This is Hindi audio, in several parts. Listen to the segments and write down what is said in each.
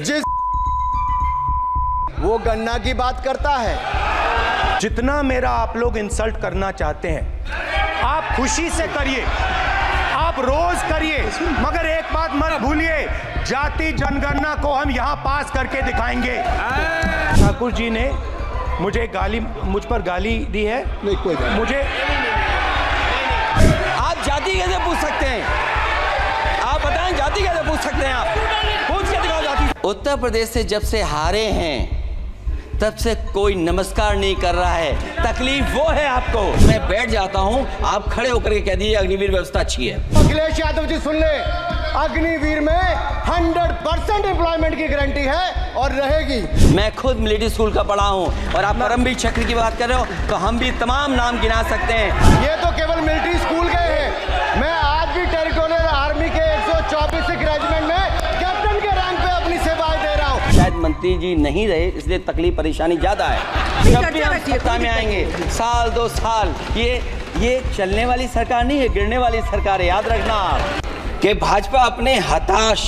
जिस वो गन्ना की बात करता है। जितना मेरा आप लोग इंसल्ट करना चाहते हैं आप खुशी से करिए, आप रोज करिए, मगर एक बात मत भूलिए, जाति जनगणना को हम यहां पास करके दिखाएंगे। ठाकुर जी ने मुझ पर गाली दी है। नहीं, कोई मुझे आप जाति कैसे पूछ सकते हैं? आप बताएं जाति कैसे पूछ सकते हैं? आप पूछ के दिखाओ जाति। उत्तर प्रदेश से जब से हारे हैं तब से कोई नमस्कार नहीं कर रहा है। तकलीफ वो है आपको। मैं बैठ जाता हूं, आप खड़े होकर के कह दीजिए अग्निवीर व्यवस्था अच्छी है। अखिलेश यादव जी सुन ले, अग्निवीर में 100% एम्प्लॉयमेंट की गारंटी है और रहेगी। मैं खुद मिलिट्री स्कूल का पढ़ा हूं और आप परमवीर चक्र की बात कर रहे हो तो हम भी तमाम नाम गिना सकते हैं। ये तो केवल मिलिट्री स्कूल गए हैं, मैं आज भी टेरिटोरियल आर्मी के 124 रेजिमेंट में कैप्टन के रैंक पे अपनी सेवाएं दे रहा हूँ। शायद मंत्री जी नहीं रहे इसलिए तकलीफ परेशानी ज्यादा है। जब भी हम सत्ता में आएंगे साल 2 साल, ये चलने वाली सरकार नहीं है, गिरने वाली सरकार है। याद रखना आप कि भाजपा अपने हताश,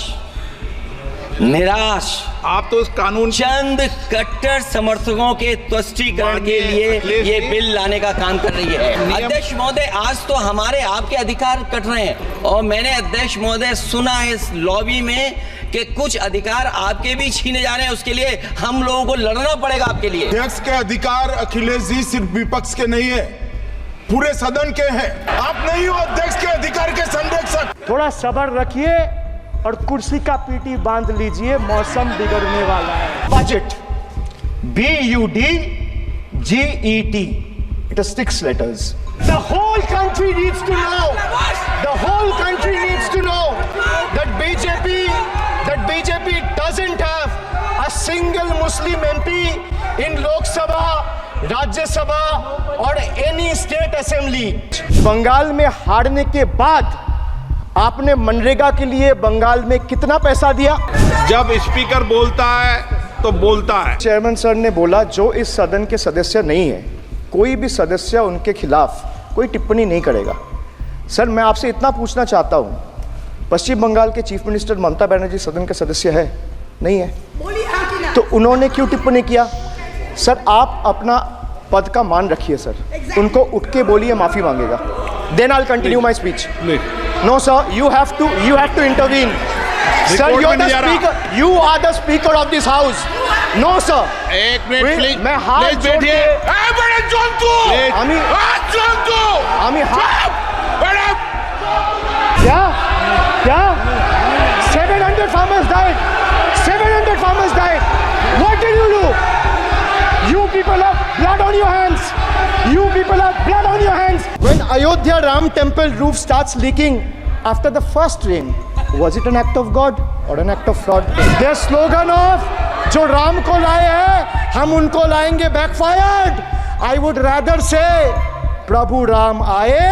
निराश, आप तो उस कानून चंद कट्टर समर्थकों के तुष्टीकरण के लिए ये बिल लाने का काम कर रही है। अध्यक्ष महोदय, आज तो हमारे आपके अधिकार कट रहे हैं और मैंने अध्यक्ष महोदय सुना है इस लॉबी में कि कुछ अधिकार आपके भी छीने जा रहे हैं। उसके लिए हम लोगों को लड़ना पड़ेगा आपके लिए। अध्यक्ष के अधिकार अखिलेश जी सिर्फ विपक्ष के नहीं है, पूरे सदन के हैं। आप नहीं हो अध्यक्ष के अधिकार के संरक्षक। थोड़ा सब्र रखिए और कुर्सी का पीटी बांध लीजिए, मौसम बिगड़ने वाला है। Budget, BUDGET, it has 6 letters. The whole country needs to know, the whole country needs to know that BJP doesn't have a single Muslim MP in Lok Sabha, Rajya Sabha or any state assembly. Bengal में हारने के बाद आपने मनरेगा के लिए बंगाल में कितना पैसा दिया? जब स्पीकर बोलता है तो बोलता है। चेयरमैन सर ने बोला जो इस सदन के सदस्य नहीं है, कोई भी सदस्य उनके खिलाफ कोई टिप्पणी नहीं करेगा। सर मैं आपसे इतना पूछना चाहता हूँ, पश्चिम बंगाल के चीफ मिनिस्टर ममता बनर्जी सदन के सदस्य है? नहीं है, तो उन्होंने क्यों टिप्पणी किया? सर आप अपना पद का मान रखिए सर, उनको उठ के बोलिए माफी मांगेगा। Then I will continue my speech. No sir, you have to intervene. Sir, you're the speaker. You are the speaker of this house. No sir. एक मिनट प्लीज। मैं हाथ जोड़ के बड़े जंतु, आमी हाथ बड़े क्या 700 farmers died. 700 farmers died. What did you do? You people have blood on your hands. You people have blood on your hands. When Ayodhya Ram temple roof starts leaking after the first rain, was it an act of God or an act of fraud? Their slogan of जो राम को लाए हैं हम उनको लाएंगे backfired. I would rather say प्रभु राम आए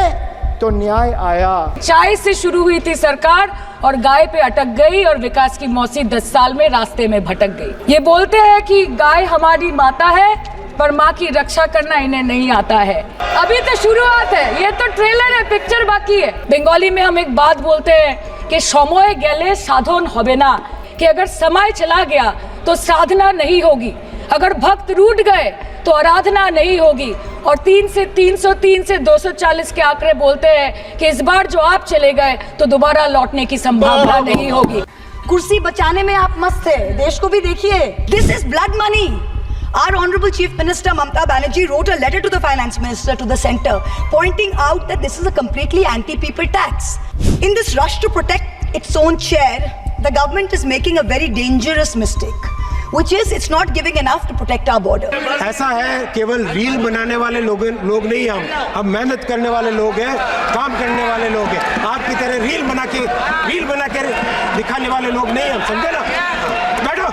तो न्याय आया। चाय से शुरू हुई थी सरकार और गाय पे अटक गई और विकास की मौसी 10 साल में रास्ते में भटक गई। ये बोलते हैं कि गाय हमारी माता है पर माँ की रक्षा करना इन्हें नहीं आता है। अभी तो शुरुआत है, ये तो ट्रेलर है, पिक्चर बाकी है। बंगाली में हम एक बात बोलते हैं कि समय गेले साधन होबे ना, कि अगर समय चला गया तो साधना नहीं होगी, अगर भक्त रूठ गए तो आराधना नहीं होगी। और 3 से 303 से 240 के आंकड़े बोलते हैं कि इस बार जो आप चले गए तो दोबारा लौटने की संभावना नहीं होगी। कुर्सी बचाने में आप मस्त है, देश को भी देखिए। This is blood money. Our Honorable Chief Minister Mamata Banerjee wrote a letter to the Finance Minister, to the Centre, pointing out that this is a completely anti-people tax. In this rush to protect its own chair, the government is making a very dangerous mistake, which is it's not giving enough to protect our border. ऐसा है, केवल रील बनाने वाले लोग नहीं हम मेहनत करने वाले लोग हैं, काम करने वाले लोग हैं। आपकी तरह रील बना के दिखाने वाले लोग नहीं हम, समझे ना? बैठो,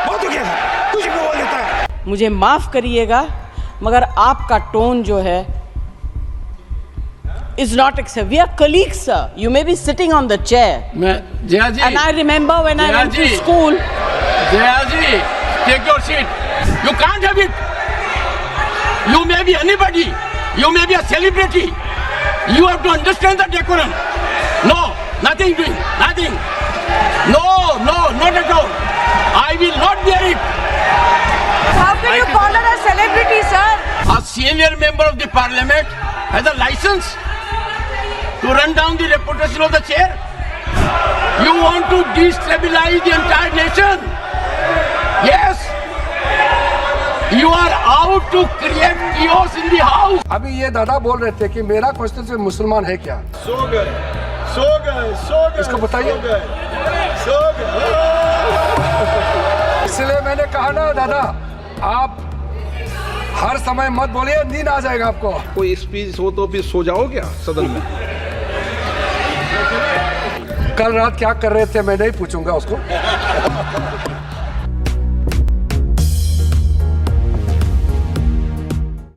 बहुत हो गया, कुछ भी बोल देता है। मुझे माफ करिएगा मगर आपका टोन जो है is not acceptable. We are colleagues, sir. You may be sitting on the chair. Jaya ji. And I remember when I went to school. Jaya ji, take your seat. You can't have it. You may be anybody. You may be a celebrity. You have to understand the decorum. No, nothing doing, nothing. senior member of the parliament has a license to run down the reputation of the chair? You want to destabilize the entire nation? Yes. You are out to create chaos in the house. अभी ये दादा बोल रहे थे कि मेरा कॉन्स्टिट्यूशन मुसलमान है क्या? सो गए इसको बताइए। इसलिए मैंने कहा ना दादा, आप हर समय मत बोलिए, नींद आ जाएगा आपको। कोई स्पीच हो तो फिर सो जाओ क्या सदन में? कल रात क्या कर रहे थे मैं नहीं पूछूंगा उसको।